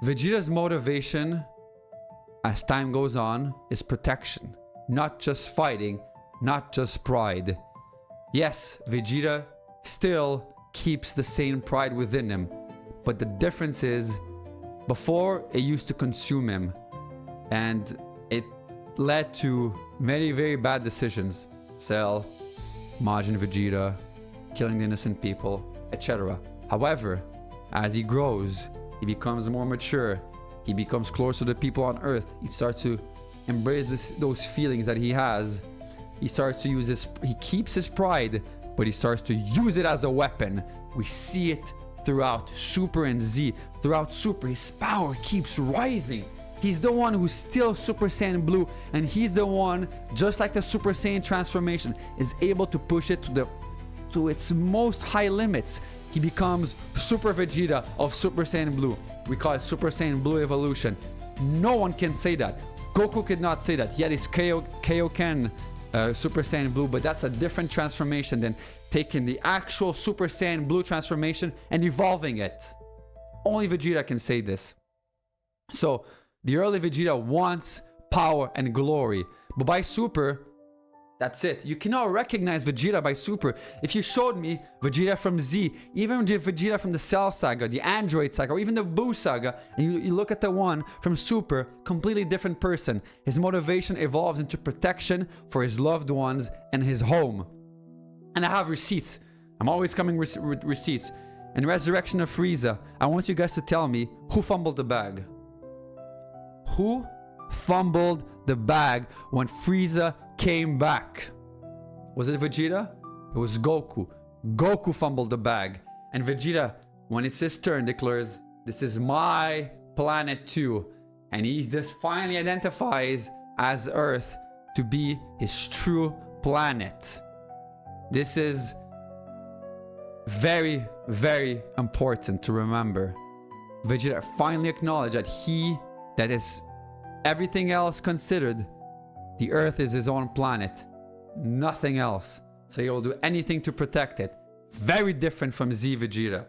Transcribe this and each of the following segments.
Vegeta's motivation as time goes on is protection, not just fighting, not just pride. Yes, Vegeta still keeps the same pride within him, but the difference is before it used to consume him and it led to many very bad decisions. Cell, Majin Vegeta, killing the innocent people, etc. However, as he grows, he becomes more mature, he becomes closer to the people on Earth, he starts to embrace those feelings that he has. He starts to use he keeps his pride, but he starts to use it as a weapon. We see it throughout Super and Z. Throughout Super, his power keeps rising. He's the one who's still Super Saiyan Blue, and he's the one, just like the Super Saiyan transformation, is able to push it to its most high limits. He becomes Super Vegeta of Super Saiyan Blue. We call it Super Saiyan Blue Evolution. No one can say that. Goku could not say that. He had his Kaioken Super Saiyan Blue, but that's a different transformation than taking the actual Super Saiyan Blue transformation and evolving it. Only Vegeta can say this. So the early Vegeta wants power and glory, but by Super, that's it. You cannot recognize Vegeta by Super. If you showed me Vegeta from Z, even Vegeta from the Cell Saga, the Android Saga, or even the Buu Saga, and you look at the one from Super, completely different person. His motivation evolves into protection for his loved ones and his home. And I have receipts. I'm always coming with receipts. In Resurrection of Frieza, I want you guys to tell me who fumbled the bag. Who fumbled the bag when Frieza came back? Was it Vegeta? It was Goku. Goku fumbled the bag. And Vegeta, when it's his turn, declares, "This is my planet too." And he just finally identifies as Earth to be his true planet. This is very, very important to remember. Vegeta finally acknowledged that is everything else considered, the Earth is his own planet, nothing else. So he will do anything to protect it. Very different from Z Vegeta.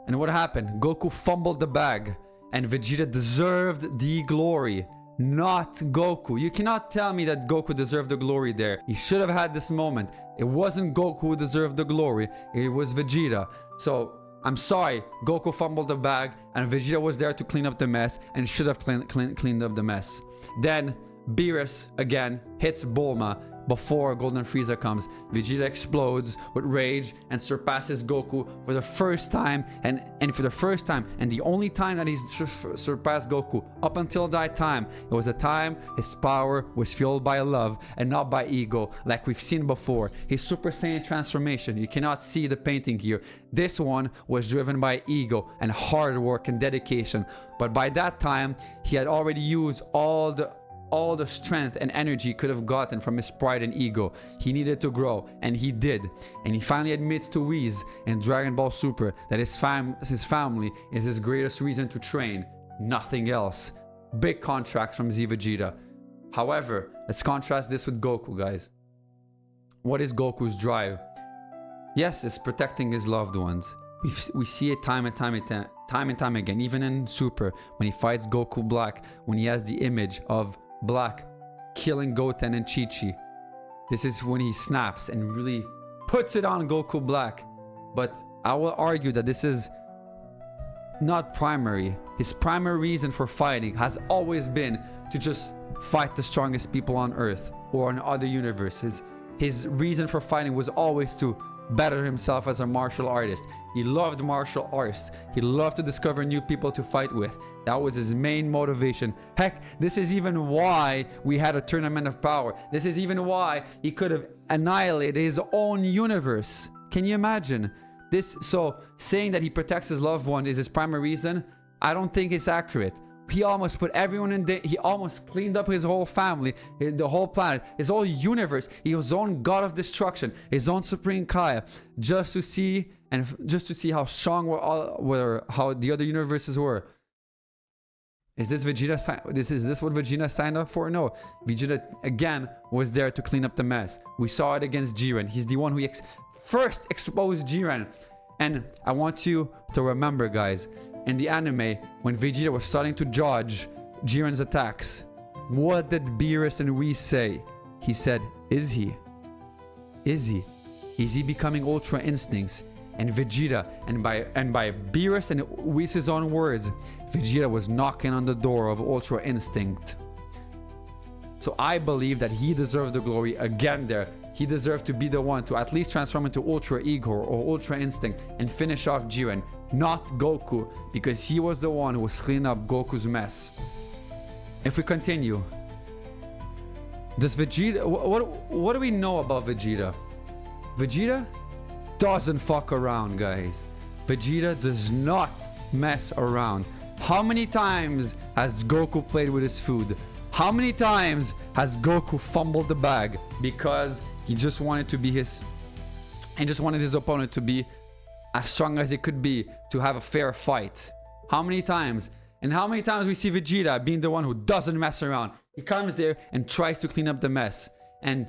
And what happened? Goku fumbled the bag, and Vegeta deserved the glory, not Goku. You cannot tell me that Goku deserved the glory there. He should have had this moment. It wasn't Goku who deserved the glory, it was Vegeta. So I'm sorry, Goku fumbled the bag, and Vegeta was there to clean up the mess, and should have cleaned up the mess. Then Beerus again hits Bulma before Golden Frieza comes. Vegeta explodes with rage and surpasses Goku for the first time, and for the first time and the only time that he's surpassed Goku up until that time. It was a time his power was fueled by love and not by ego, like we've seen before. His Super Saiyan transformation, you cannot see the painting here. This one was driven by ego and hard work and dedication. But by that time, he had already used all the strength and energy he could have gotten from his pride and ego. He needed to grow, and he did. And he finally admits to Whis in Dragon Ball Super that his family is his greatest reason to train, nothing else. Big contrast from Z Vegeta. However, let's contrast this with Goku, guys. What is Goku's drive? Yes, it's protecting his loved ones. We see it time and time again, even in Super, when he fights Goku Black, when he has the image of Black killing Goten and Chi-Chi. This is when he snaps and really puts it on Goku Black. But I will argue that this is not primary. His primary reason for fighting has always been to just fight the strongest people on Earth or in other universes. His reason for fighting was always to better himself as a martial artist. He loved martial arts. He loved to discover new people to fight with. That was his main motivation. Heck, this is even why we had a tournament of power. This is even why he could have annihilated his own universe. Can you imagine this? So saying that he protects his loved one is his primary reason, I don't think it's accurate. He almost put everyone in he almost cleaned up his whole family, the whole planet, his whole universe, his own god of destruction, his own supreme Kaya, just to see how strong how the other universes were. Is this what Vegeta signed up for? No. Vegeta again was there to clean up the mess. We saw it against Jiren. He's the one who first exposed Jiren. And I want you to remember, guys, in the anime, when Vegeta was starting to dodge Jiren's attacks, what did Beerus and Whis say? He said, is he? Is he? Is he becoming Ultra Instincts? And Vegeta, and by Beerus and Whis' own words, Vegeta was knocking on the door of Ultra Instinct. So I believe that he deserved the glory again there. He deserved to be the one to at least transform into Ultra Ego or Ultra Instinct and finish off Jiren, not Goku, because he was the one who was cleaning up Goku's mess. If we continue, does Vegeta, what do we know about Vegeta? Vegeta doesn't fuck around, guys. Vegeta does not mess around. How many times has Goku played with his food? How many times has Goku fumbled the bag because he just wanted to be his opponent to be as strong as he could be, to have a fair fight? How many times? And how many times we see Vegeta being the one who doesn't mess around? He comes there and tries to clean up the mess. And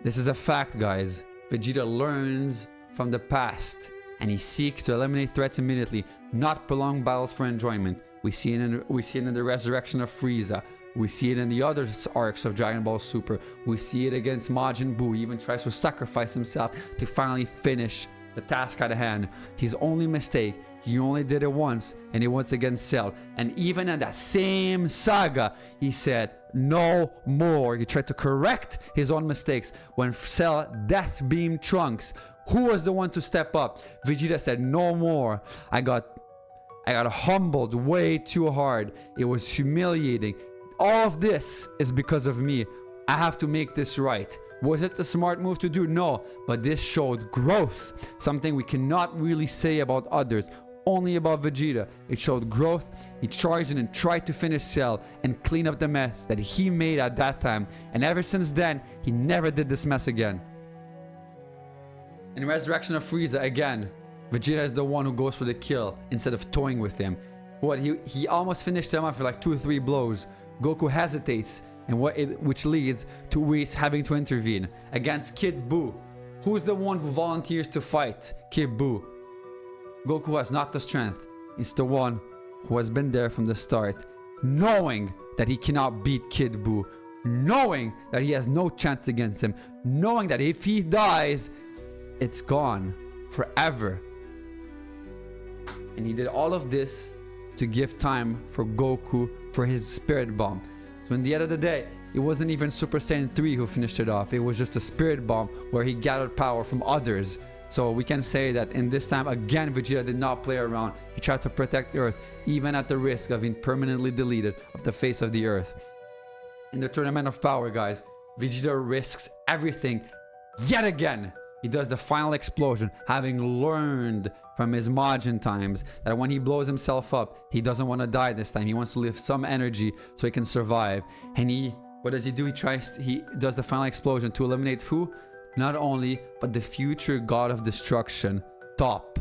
this is a fact, guys. Vegeta learns from the past and he seeks to eliminate threats immediately, not prolong battles for enjoyment. We see it in the resurrection of Frieza. We see it in the other arcs of Dragon Ball Super. We see it against Majin Buu. He even tries to sacrifice himself to finally finish the task at hand. His only mistake, he only did it once, and it was against Cell. And even in that same saga, he said, no more. He tried to correct his own mistakes. When Cell death beamed Trunks, who was the one to step up? Vegeta said, no more. I got humbled way too hard. It was humiliating. All of this is because of me. I have to make this right. Was it the smart move to do? No, but this showed growth. Something we cannot really say about others, only about Vegeta. It showed growth. He charged in and tried to finish Cell and clean up the mess that he made at that time. And ever since then, he never did this mess again. In Resurrection of Frieza, again, Vegeta is the one who goes for the kill instead of toying with him. He almost finished him after like 2 or 3 blows. Goku hesitates, and which leads to Whis having to intervene against Kid Buu. Who's the one who volunteers to fight? Kid Buu. Goku has not the strength. It's the one who has been there from the start, knowing that he cannot beat Kid Buu, knowing that he has no chance against him, knowing that if he dies, it's gone forever. And he did all of this to give time for Goku for his spirit bomb. So in the end of the day, it wasn't even Super Saiyan 3 who finished it off. It was just a spirit bomb where he gathered power from others. So we can say that in this time, again, Vegeta did not play around. He tried to protect Earth, even at the risk of being permanently deleted off the face of the Earth. In the Tournament of Power, guys, Vegeta risks everything yet again. He does the final explosion, having learned from his Majin times that when he blows himself up, he doesn't want to die this time. He wants to leave some energy so he can survive. And what does he do? He does the final explosion to eliminate who? Not only, but the future god of destruction, Top.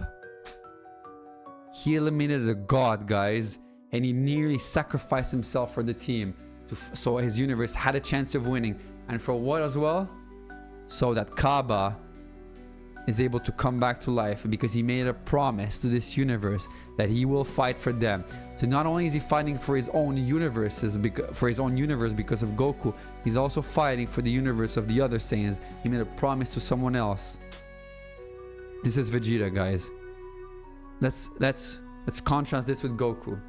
He eliminated a god, guys, and he nearly sacrificed himself for the team, so his universe had a chance of winning. And for what as well? So that Kaba is able to come back to life, because he made a promise to this universe that he will fight for them. So not only is he fighting for his own universe because of Goku, he's also fighting for the universe of the other Saiyans. He made a promise to someone else. This is Vegeta, guys. Let's contrast this with Goku.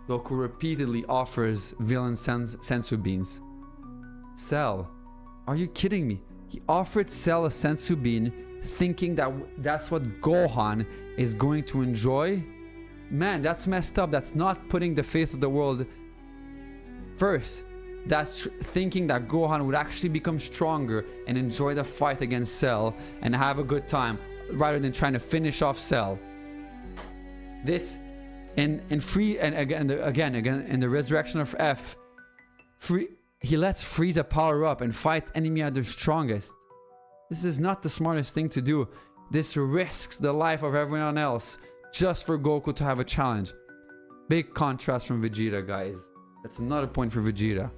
Goku repeatedly offers villain Senzu Beans. Cell, are you kidding me? He offered Cell a Senzu Bean thinking that that's what Gohan is going to enjoy. Man, that's messed up. That's not putting the faith of the world first. That's thinking that Gohan would actually become stronger and enjoy the fight against Cell and have a good time, rather than trying to finish off Cell. This in the Resurrection of F, he lets Frieza power up and fights enemy at their strongest. This is not the smartest thing to do. This risks the life of everyone else just for Goku to have a challenge. Big contrast from Vegeta, guys. That's another point for Vegeta.